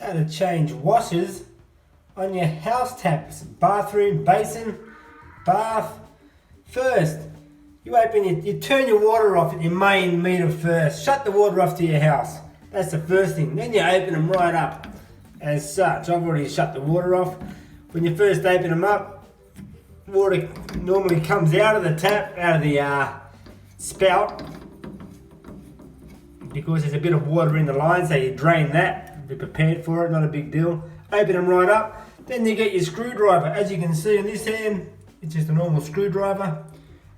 how to change washers on your house taps, bathroom, basin, bath. First, you turn your water off at your main meter first. Shut the water off to your house. That's the first thing. Then you open them right up as such. I've already shut the water off. When you first open them up, water normally comes out of the tap, out of the spout, because there's a bit of water in the line, so you drain that. Be prepared for it, not a big deal. Open them right up. Then you get your screwdriver. As you can see in this hand, it's just a normal screwdriver.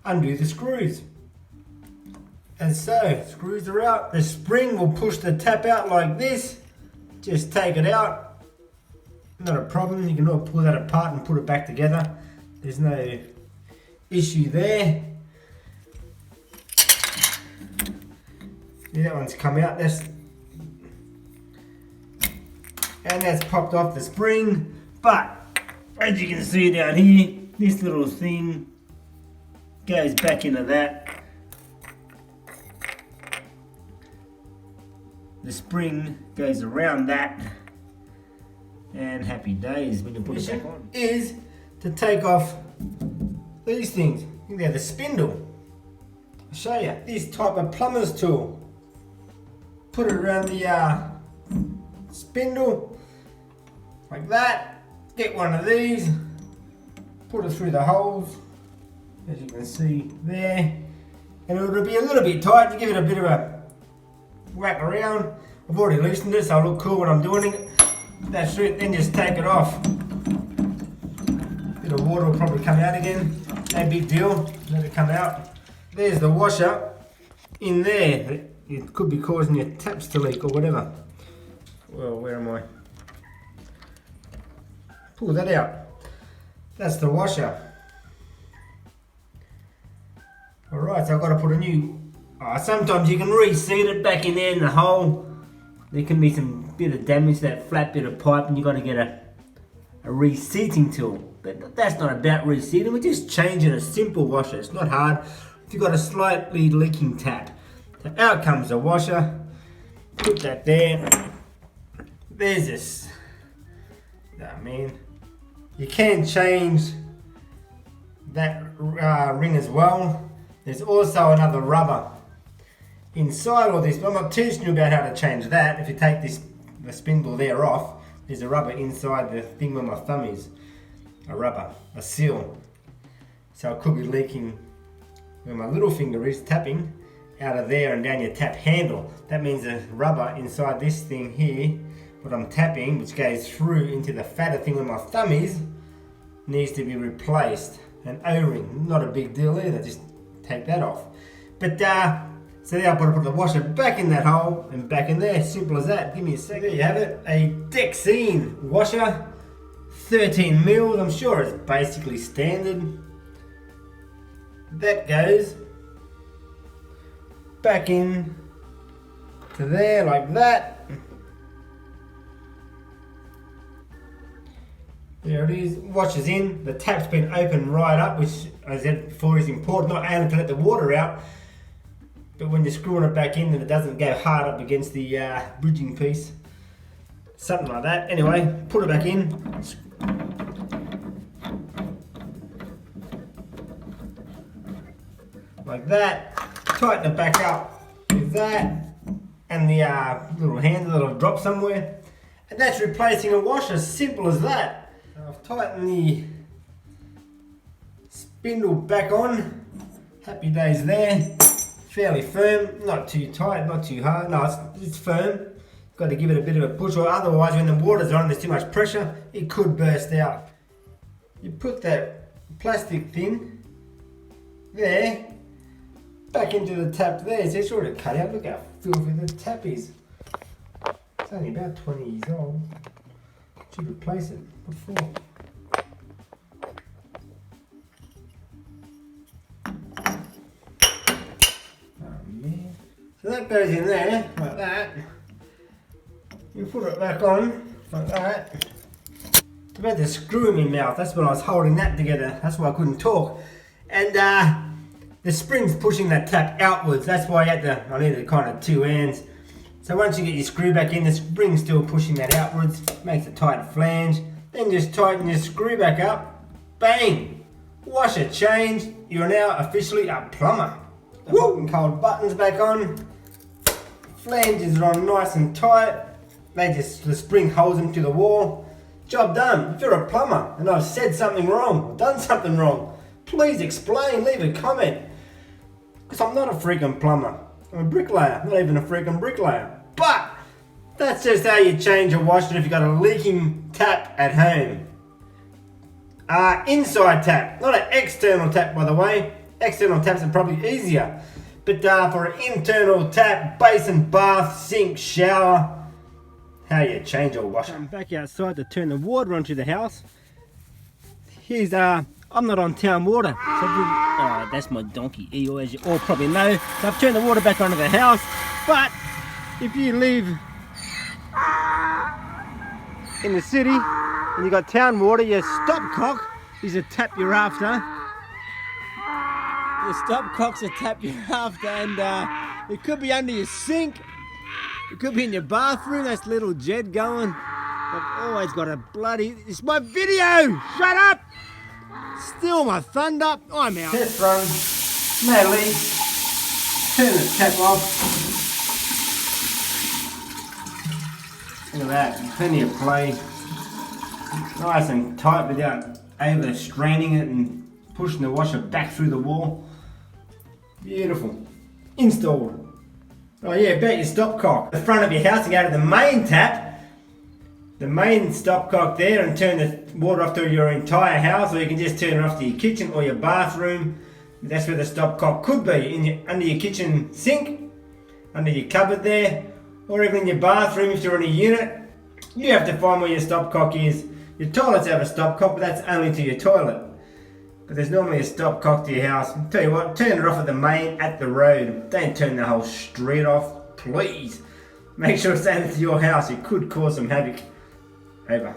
Undo the screws. And so, screws are out. The spring will push the tap out like this. Just take it out. Not a problem. You can all pull that apart and put it back together. There's no issue there. Yeah, that one's come out. And that's popped off the spring. But as you can see down here, this little thing goes back into that. The spring goes around that, and happy days when you put it back on. Is to take off these things. I think they're the spindle. I'll show you. This type of plumber's tool. Put it around the spindle like that. Get one of these. Put it through the holes, as you can see there, and it'll be a little bit tight. You give it a bit of a whack around. I've already loosened it, so it'll look cool when I'm doing it. That's it. Then just take it off. Bit of water will probably come out again. No big deal. Let it come out. There's the washer in there. It could be causing your taps to leak or whatever. Well, where am I? Pull that out. That's the washer. Alright, so I've got to put a new... sometimes you can reseat it back in there in the hole. There can be some bit of damage to that flat bit of pipe, and you've got to get a reseating tool. But that's not about reseating, we're just changing a simple washer. It's not hard if you've got a slightly leaking tap. So out comes the washer. Put that there. There's this. I mean, you can change that ring as well. There's also another rubber inside all this, but I'm not teaching you about how to change that. If you take the spindle there off, there's a rubber inside the thing where my thumb is. A rubber, a seal. So it could be leaking where my little finger is, tapping out of there and down your tap handle. That means the rubber inside this thing here, what I'm tapping, which goes through into the fatter thing where my thumb is, needs to be replaced. An O-ring, not a big deal either, just take that off. But so now I've got to put the washer back in that hole and back in there, simple as that. Give me a second. There you have it, a Dexine washer, 13 mils. I'm sure it's basically standard. That goes back in to there like that. There it is, washes in, the tap's been opened right up, which as I said before is important, not only to let the water out, but when you're screwing it back in then it doesn't go hard up against the bridging piece. Something like that. Anyway, put it back in. Like that. Tighten it back up with that. And the little handle that'll drop somewhere. And that's replacing a washer, simple as that. I've tightened the spindle back on. Happy days there. Fairly firm, not too tight, not too hard. No, it's firm. Got to give it a bit of a push, or otherwise when the water's on, there's too much pressure, it could burst out. You put that plastic thing there, back into the tap there. So it's already cut out. Look how filthy the tap is. It's only about 20 years old. Should replace it before. Oh man. So that goes in there, like that. You put it back on, like that. It's about to screw in my mouth. That's when I was holding that together. That's why I couldn't talk. And the spring's pushing that tap outwards. That's why I needed kind of two hands. So once you get your screw back in, the spring's still pushing that outwards, makes a tight flange. Then just tighten your screw back up. Bang! Washer changed. You're now officially a plumber. The hot and cold buttons back on. Flanges are on nice and tight. The spring holds them to the wall. Job done. If you're a plumber and I've said something wrong, or done something wrong, please explain, leave a comment. Because I'm not a freaking plumber. I'm a bricklayer, not even a freaking bricklayer. But that's just how you change a washer if you've got a leaking tap at home. Inside tap, not an external tap by the way. External taps are probably easier. But for an internal tap, basin, bath, sink, shower, how you change a washer. I'm back outside to turn the water onto the house. Here's I'm not on town water. So that's my donkey eel, as you all probably know. So I've turned the water back onto the house. But if you live in the city and you got town water, your stopcock is a tap you're after. Your stopcock's a tap you're after, and it could be under your sink. It could be in your bathroom. That's little Jed going. I've always got a bloody... It's my video! Shut up! Steal my thunder. I'm out. Test run. No leak. Turn the tap off. Look at that. Plenty of play. Nice and tight without over straining it and pushing the washer back through the wall. Beautiful. Installed. Oh yeah, about your stopcock. The front of your house, you go to the main tap, the main stopcock there, and turn the water off to your entire house, or you can just turn it off to your kitchen or your bathroom. That's where the stopcock could be, under your kitchen sink, under your cupboard there, or even in your bathroom if you're in a unit. You have to find where your stopcock is. Your toilets have a stopcock, but that's only to your toilet. Because there's normally a stopcock to your house. I'll tell you what, turn it off at the main, at the road. Don't turn the whole street off, please. Make sure it's only to your house. It could cause some havoc. Over.